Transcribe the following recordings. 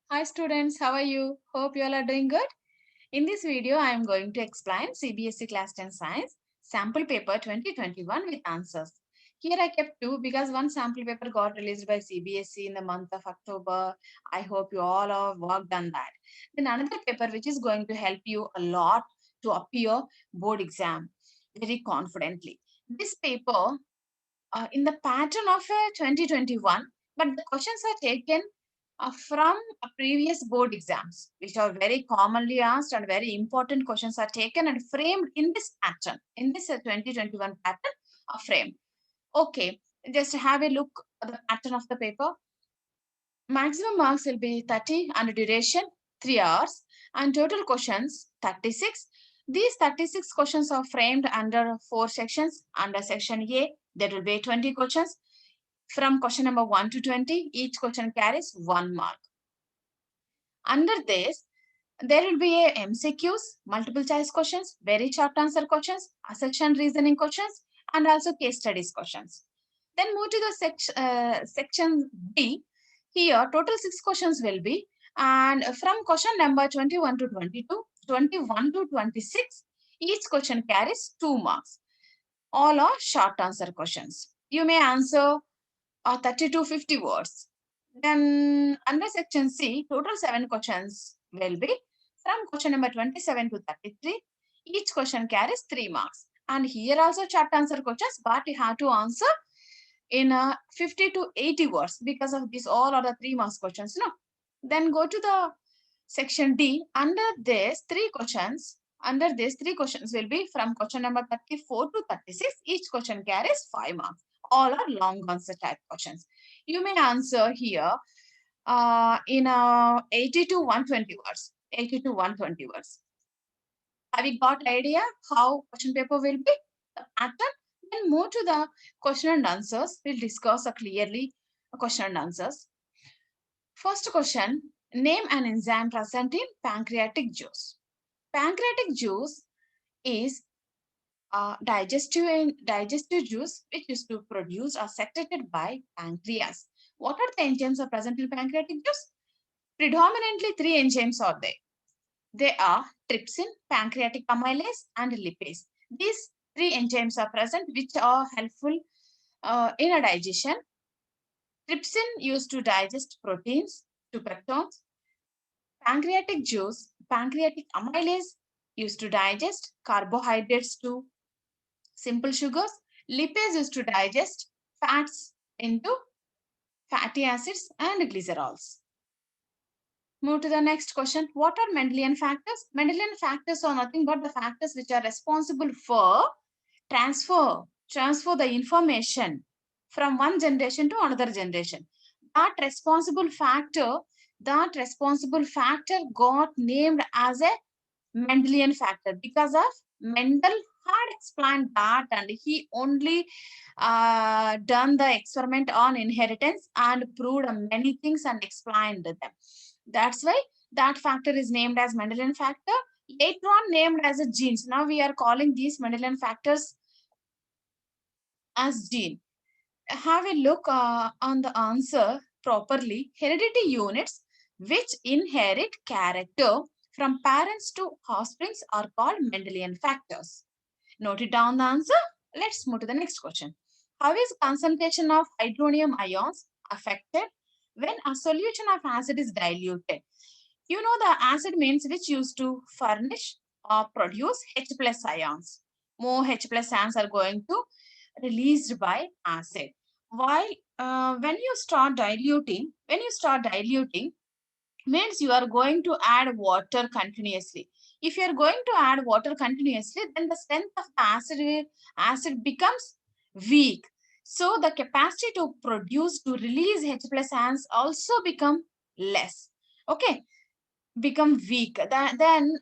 Hi students, how are you? Hope you all are doing good. In this video, I am going to explain CBSE Class 10 Science Sample Paper 2021 with answers. Here I kept two because one sample paper got released by CBSE in the month of October. I hope you all have worked on that. Then another paper which is going to help you a lot to appear board exam very confidently. This paper in the pattern of 2021, but the questions are taken from previous board exams, which are very commonly asked and very important questions are taken and framed in this pattern, in this 2021 pattern are framed. Okay, just have a look at the pattern of the paper. Maximum marks will be 30 and duration 3 hours and total questions 36. These 36 questions are framed under 4 sections. Under section A, there will be 20 questions. From question number 1 to 20, each question carries 1 mark. Under this, there will be a MCQs, multiple choice questions, very short answer questions, assertion reasoning questions, and also case studies questions. Then move to the section B. Here, total 6 questions will be, and from question number 21 to 22, 21 to 26, each question carries 2 marks. All are short answer questions. You may answer 30 to 50 words. Then under section C, total 7 questions will be from question number 27 to 33. Each question carries 3 marks. And here also short answer questions, but you have to answer in 50 to 80 words because of this all are the 3 marks questions. No. Then go to the section D. Under this 3 questions, will be from question number 34 to 36. Each question carries 5 marks. All are long answer type questions. You may answer here in 80 to 120 words. 80 to 120 words. Have you got idea how question paper will be? The pattern? Then move to the question and answers. We'll discuss clearly question and answers. First question, name an enzyme present in pancreatic juice. Pancreatic juice is digestive juice which is to produce or secreted by pancreas. What are the enzymes are present in pancreatic juice? Predominantly 3 enzymes are there. They are trypsin, pancreatic amylase, and lipase. These 3 enzymes are present which are helpful in a digestion. Trypsin used to digest proteins to peptones. Pancreatic amylase used to digest carbohydrates to simple sugars. Lipase used to digest fats into fatty acids and glycerols. Move to the next question. What are Mendelian factors? Mendelian factors are nothing but the factors which are responsible for transfer the information from one generation to another generation. That responsible factor got named as a Mendelian factor because of Mendel had explained that and he only done the experiment on inheritance and proved many things and explained them. That's why that factor is named as Mendelian factor. Later on named as a genes. Now we are calling these Mendelian factors as gene. Have a look on the answer properly. Heredity units which inherit character from parents to offsprings are called Mendelian factors. Note it down the answer. Let's move to the next question. How is concentration of hydronium ions affected when a solution of acid is diluted? You know the acid means which used to furnish or produce H plus ions. More H plus ions are going to released by acid. While when you start diluting, means you are going to add water continuously. If you are going to add water continuously, then the strength of the acid becomes weak. So the capacity to produce, to release H plus ions also become less. Okay, become weak. Then the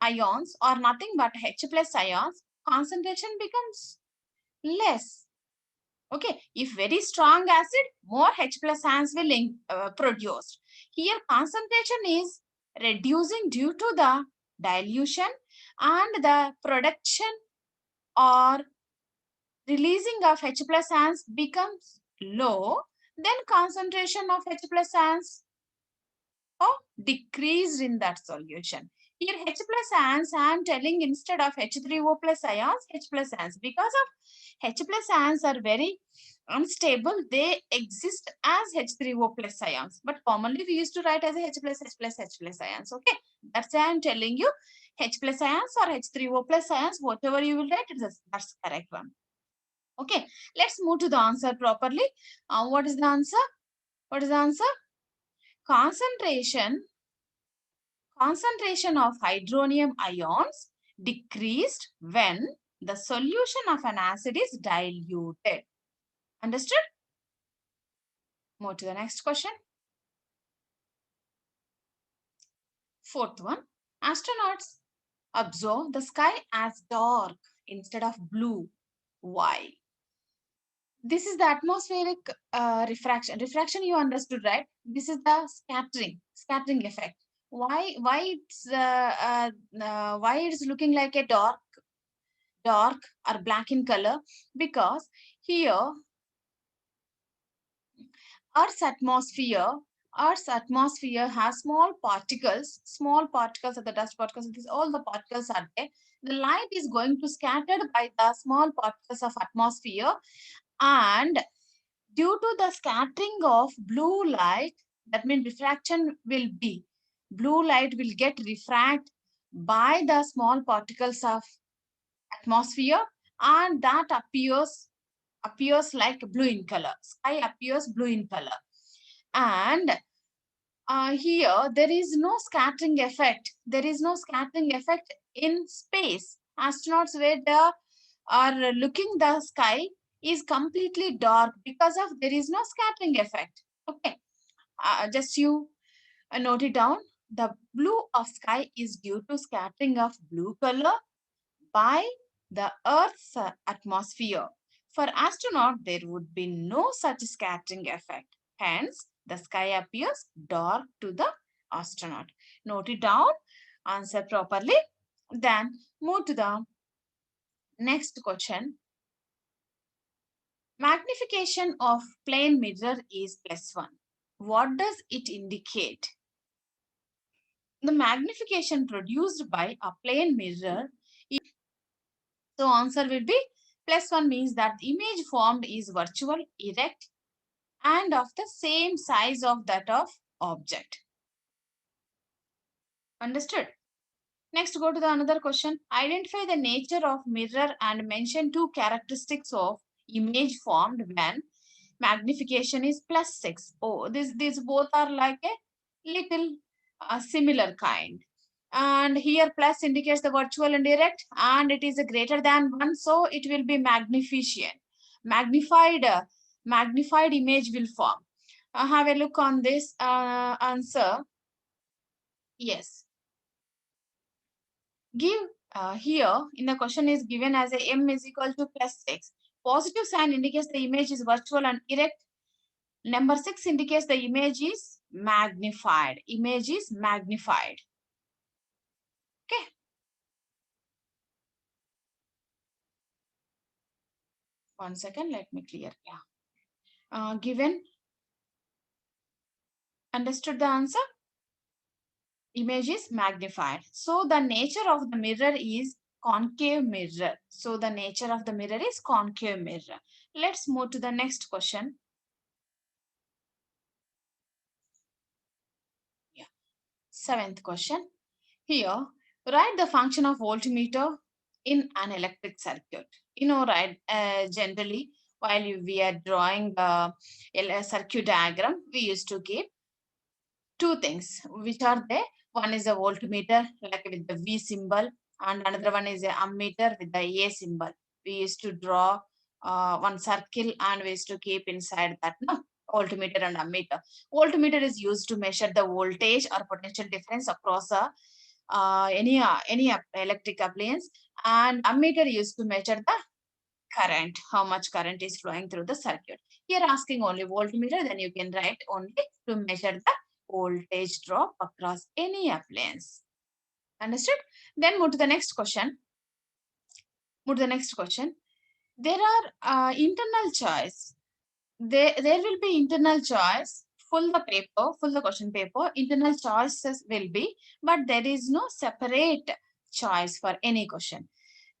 ions are nothing but H plus ions. Concentration becomes less. Okay, if very strong acid, more H plus ions will produce. Here concentration is reducing due to the dilution and the production or releasing of H plus ions becomes low. then concentration of H plus ions decreased in that solution. Here H plus ions, I am telling instead of H3O plus ions, H plus ions. Because of H plus ions are very unstable, they exist as H3O plus ions. But commonly we used to write as H plus H plus H plus ions. Okay, that's why I am telling you H plus ions or H3O plus ions, whatever you will write, that's correct one. Okay, let's move to the answer properly. What is the answer? What is the answer? Concentration of hydronium ions decreased when the solution of an acid is diluted. Understood? Move to the next question. Fourth one. Astronauts observe the sky as dark instead of blue. Why? This is the atmospheric refraction. Refraction you understood, right? This is the scattering effect. Why it's looking like a dark or black in color? Because here Earth's atmosphere has small particles of the dust particles. All the particles are there. The light is going to scattered by the small particles of atmosphere, and due to the scattering of blue light, that means refraction will be, blue light will get refract by the small particles of atmosphere, and that appears like blue in color. Sky appears blue in color. And here there is no scattering effect. There is no scattering effect in space. Astronauts where they are looking, the sky is completely dark because of there is no scattering effect. Okay, just you note it down. The blue of sky is due to scattering of blue color by the Earth's atmosphere. For astronaut, there would be no such scattering effect. Hence, the sky appears dark to the astronaut. Note it down, answer properly. Then move to the next question. Magnification of plane mirror is +1. What does it indicate? The magnification produced by a plane mirror is, so answer will be +1 means that the image formed is virtual, erect, and of the same size of that of object. Understood? Next, go to the another question. Identify the nature of mirror and mention two characteristics of image formed when magnification is +6. Oh, these both are like a little similar kind. And here plus indicates the virtual and direct, and it is a greater than 1, so it will be magnificent. Magnified image will form. Have a look on this answer. Yes. Give here in the question is given as a m is equal to +6. Positive sign indicates the image is virtual and erect. Number 6 indicates the image is magnified. Image is magnified. Okay. One second, let me clear. Yeah. Given. Understood the answer? Image is magnified. So the nature of the mirror is concave mirror. So the nature of the mirror is concave mirror. Let's move to the next question. Yeah. Seventh question. Here, write the function of voltmeter in an electric circuit. You know, right, generally, while we are drawing a circuit diagram, we used to keep two things, which are there. One is a voltmeter, like with the V symbol, and another one is a ammeter with the A symbol. We used to draw one circle, and we used to keep inside that, no, voltmeter and ammeter. Voltmeter is used to measure the voltage or potential difference across any electric appliance, and ammeter used to measure the current, how much current is flowing through the circuit. Here asking only voltmeter, then you can write only to measure the voltage drop across any appliance. Understood? Then move to the next question. Move to the next question. There are internal choice. there will be internal choice. Full the question paper, internal choices will be, but there is no separate choice for any question.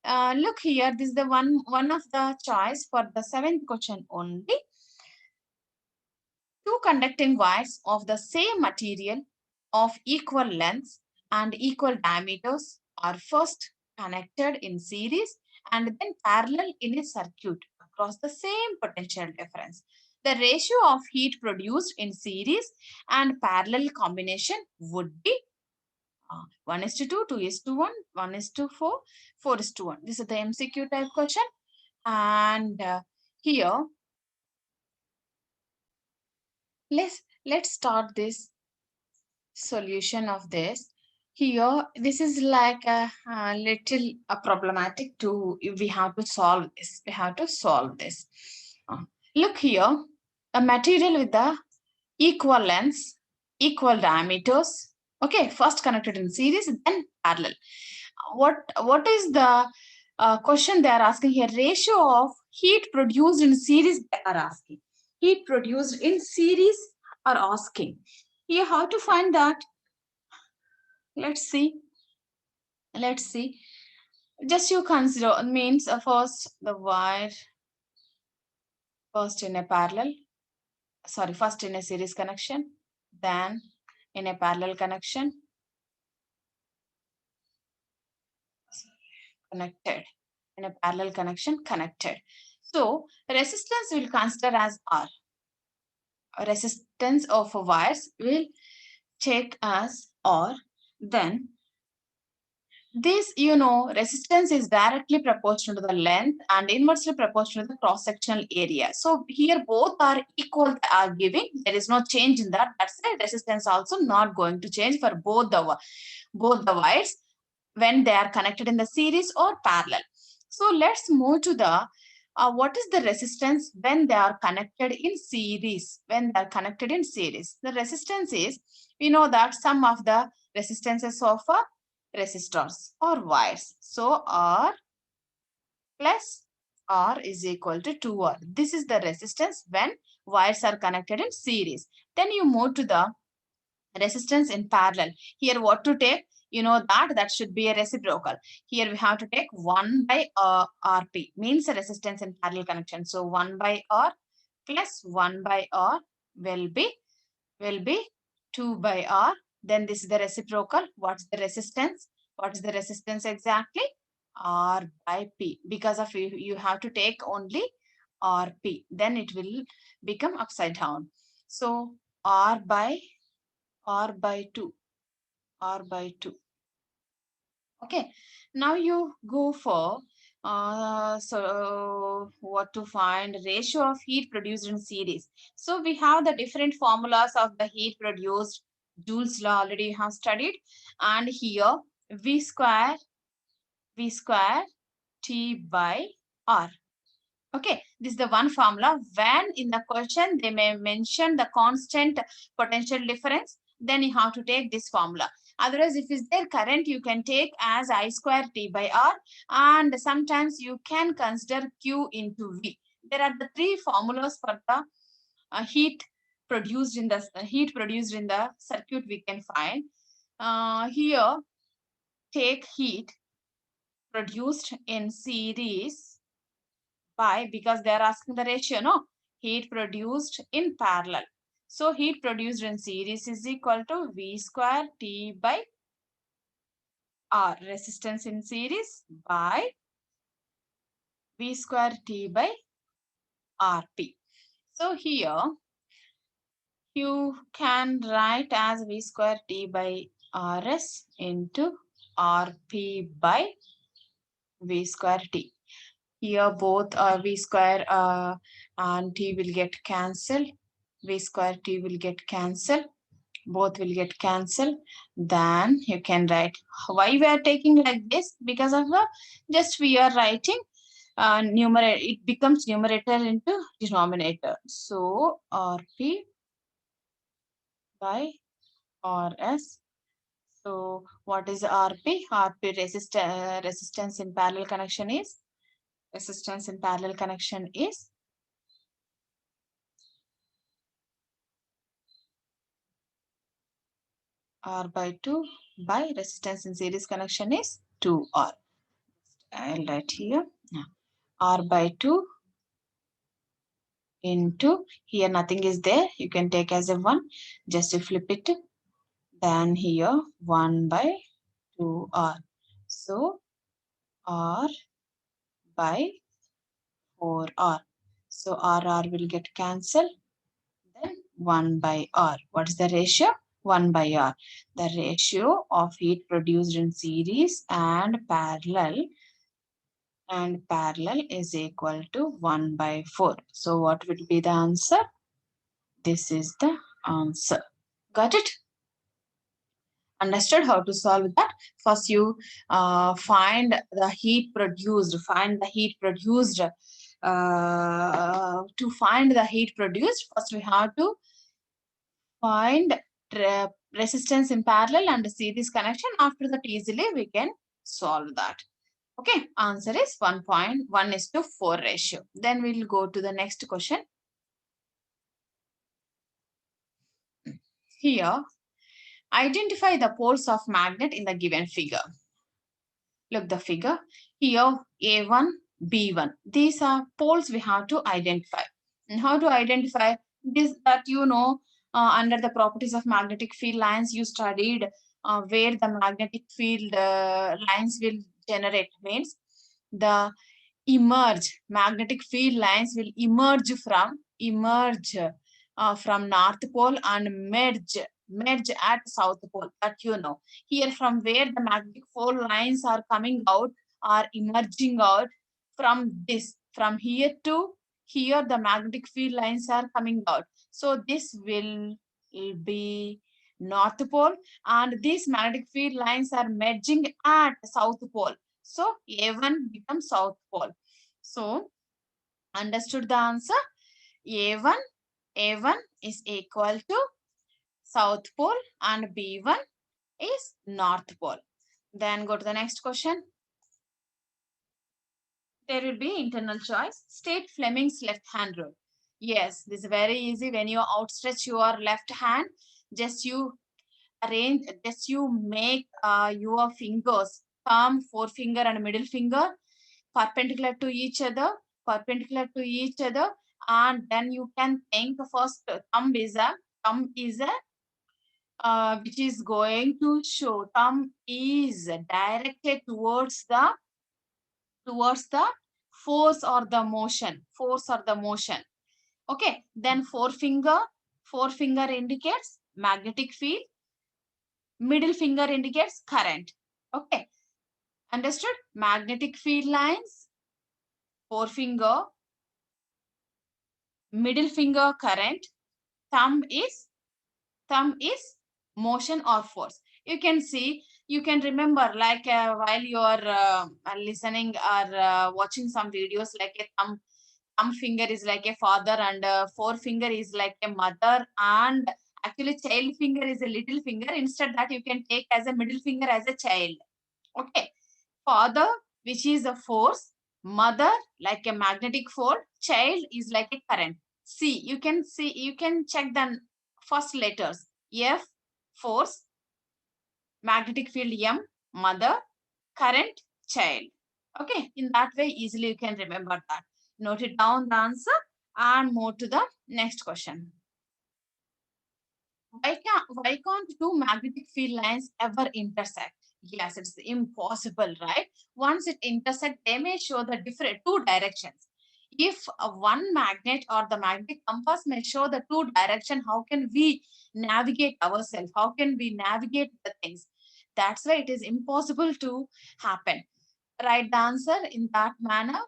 Look here, this is the one of the choice for the seventh question only. Two conducting wires of the same material of equal lengths and equal diameters are first connected in series and then parallel in a circuit across the same potential difference. The ratio of heat produced in series and parallel combination would be 1:2, 2:1, 1:4, 4:1. This is the MCQ type question. And here, let's start this solution of this. Here, this is like a little problematic to, we have to solve this. We have to solve this. Uh, Look here, a material with the equal lengths, equal diameters. Okay, first connected in series, then parallel. What is the question they are asking here? Ratio of heat produced in series they are asking. Heat produced in series are asking. Here, how to find that? Let's see. Let's see. Just you consider means first the wire first in a parallel, sorry, first in a series connection, then in a parallel connection, connected, in a parallel connection, connected. So resistance will consider as R. Resistance of wires will take as R. Then this, resistance is directly proportional to the length and inversely proportional to the cross-sectional area. So here both are equal, are giving. There is no change in that. That's the resistance also not going to change for both the wires when they are connected in the series or parallel. So let's move to the what is the resistance when they are connected in series? When they are connected in series, the resistance is, we know that sum of the resistances of resistors or wires. So R plus R is equal to 2R. This is the resistance when wires are connected in series. Then you move to the resistance in parallel. Here what to take? You know that should be a reciprocal. Here we have to take 1 by RP, means a resistance in parallel connection. So 1 by R plus 1 by R will be 2 by R. Then this is the reciprocal. What's the resistance? What is the resistance exactly? R by P. Because of you have to take only RP. Then it will become upside down. So R by 2. R by 2. Okay. Now you go for so what to find? Ratio of heat produced in series. So we have the different formulas of the heat produced. Joule's law already have studied. And here V square T by R. Okay, this is the one formula. When in the question they may mention the constant potential difference, then you have to take this formula. Otherwise, if it's there current, you can take as I square T by R, and sometimes you can consider Q into V. There are the three formulas for the heat produced in the circuit we can find. Here, take heat produced in series by, because they are asking the ratio, no? Heat produced in parallel. So heat produced in series is equal to V square T by R, resistance in series, by V square T by RP. So here you can write as V square T by RS into RP by V square T. Here both V square and T will get cancelled. V square T will get cancelled. Both will get cancelled. Then you can write why we are taking like this, because of the just we are writing numerator, it becomes numerator into denominator. So RP by RS. So what is RP? RP resistance in parallel connection is R by 2 by resistance in series connection is 2R. I'll write here. R by 2 into, here nothing is there, you can take as a 1, just to flip it, then here 1 by 2R. So R by 4R. So R will get cancelled, then 1 by R. What is the ratio? 1 by R. The ratio of heat produced in series and parallel is equal to 1 by 4. So what will be the answer? This is the answer. Got it? Understood how to solve that? First you find the heat produced. To find the heat produced, first we have to find resistance in parallel and series connection. After that, easily we can solve that. Okay, answer is 1.1:4 ratio. Then we'll go to the next question. Here, identify the poles of magnet in the given figure. Look the figure. Here, A1, B1. These are poles we have to identify. And how to identify this? That under the properties of magnetic field lines, you studied where the magnetic field lines will generate. Means the magnetic field lines will emerge from North Pole and merge at South Pole. That here from where the magnetic field lines are coming out, are emerging out, from here to here the magnetic field lines are coming out. So this will be North Pole, and these magnetic field lines are merging at South Pole. So A1 becomes South Pole. So understood the answer? A1 is equal to South Pole and B1 is North Pole. Then go to the next question. There will be internal choice. State Fleming's left hand rule. Yes, this is very easy. When you outstretch your left hand, just you make your fingers, thumb, forefinger and middle finger perpendicular to each other, and then you can think first thumb is which is going to show, thumb is directed towards the force or the motion. Okay, then forefinger indicates magnetic field, middle finger indicates current. Okay, understood? Magnetic field lines, forefinger, middle finger current, thumb is motion or force. You can see, you can remember, like while you are listening or watching some videos, like a thumb finger is like a father, and forefinger is like a mother, and actually child finger is a little finger. Instead that you can take as a middle finger as a child. Okay, father, which is a force, mother like a magnetic force, child is like a current. You can check the first letters. F, force, magnetic field M, mother, current, child. Okay, in that way easily you can remember that. Note it down the answer and move to the next question. Why can't two magnetic field lines ever intersect? Yes, it's impossible, right? Once it intersect, they may show the different two directions. If one magnet or the magnetic compass may show the two direction, how can we navigate ourselves? How can we navigate the things? That's why it is impossible to happen. Write the answer in that manner.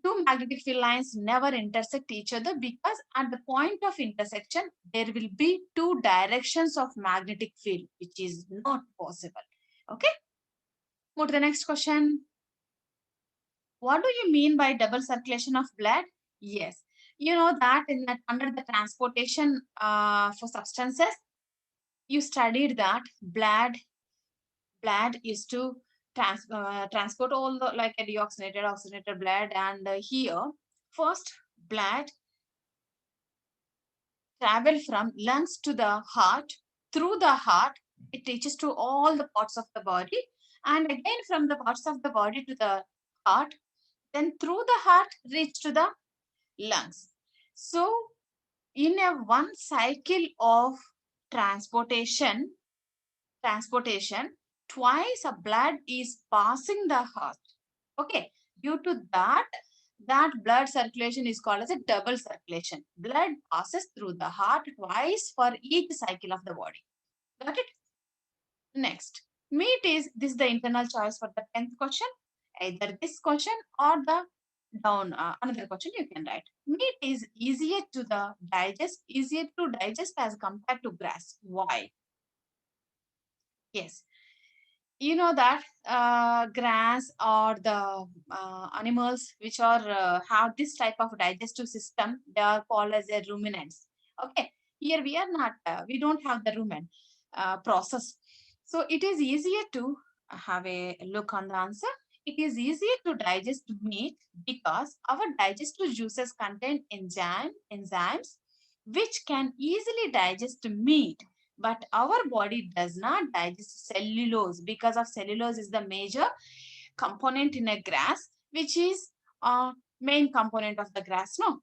Two magnetic field lines never intersect each other because at the point of intersection, there will be two directions of magnetic field, which is not possible. Okay. Move to the next question. What do you mean by double circulation of blood? Yes. You know that under the transportation for substances, you studied that blood is to transport all the like a deoxygenated, oxygenated blood, and here first blood travel from lungs to the heart, through the heart It reaches to all the parts of the body, and again from the parts of the body to the heart, then through the heart reach to the lungs. So in a one cycle of transportation, twice a blood is passing the heart. Okay, due to that, that blood circulation is called as a double circulation. Blood passes through the heart twice for each cycle of the body. Got it? Next, meat is this is the internal choice for the 10th question. Either this question or the down another question you can write. Meat is easier to digest as compared to grass. Why? Yes, you know that grass or the animals which are have this type of digestive system, they are called as a ruminants. Okay, here we are not we don't have the rumen process, so it is easier to have a look on the answer. It is easier to digest meat because our digestive juices contain enzymes which can easily digest meat, but our body does not digest cellulose because of cellulose is the major component in a grass, which is a main component of the grass. No,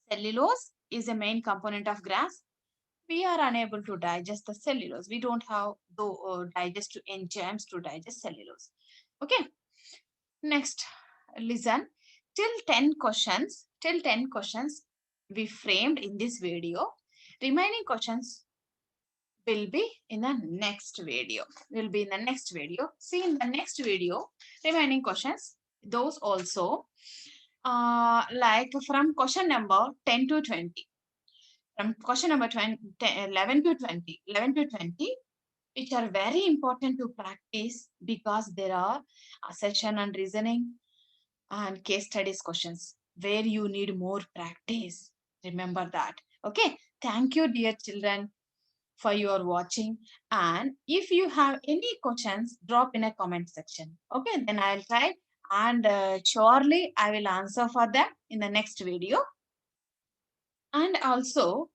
cellulose is a main component of grass. We are unable to digest the cellulose. We don't have the digestive enzymes to digest cellulose. Okay, next, listen. Till 10 questions we framed in this video. Remaining questions will be in the next video. See in the next video, remaining questions, those also like from question number 10 to 20. From question number 11 to 20, which are very important to practice because there are assertion and reasoning and case studies questions where you need more practice. Remember that. Okay. Thank you, dear children, for your watching, and if you have any questions, drop in a comment section. Okay, then I'll try, and surely I will answer for them in the next video. And also,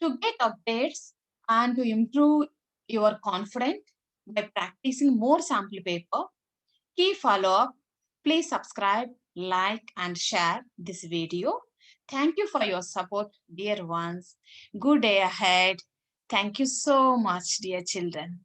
to get updates and to improve your confidence by practicing more sample paper, key follow up, please subscribe, like and share this video. Thank you for your support, dear ones. Good day ahead. Thank you so much, dear children.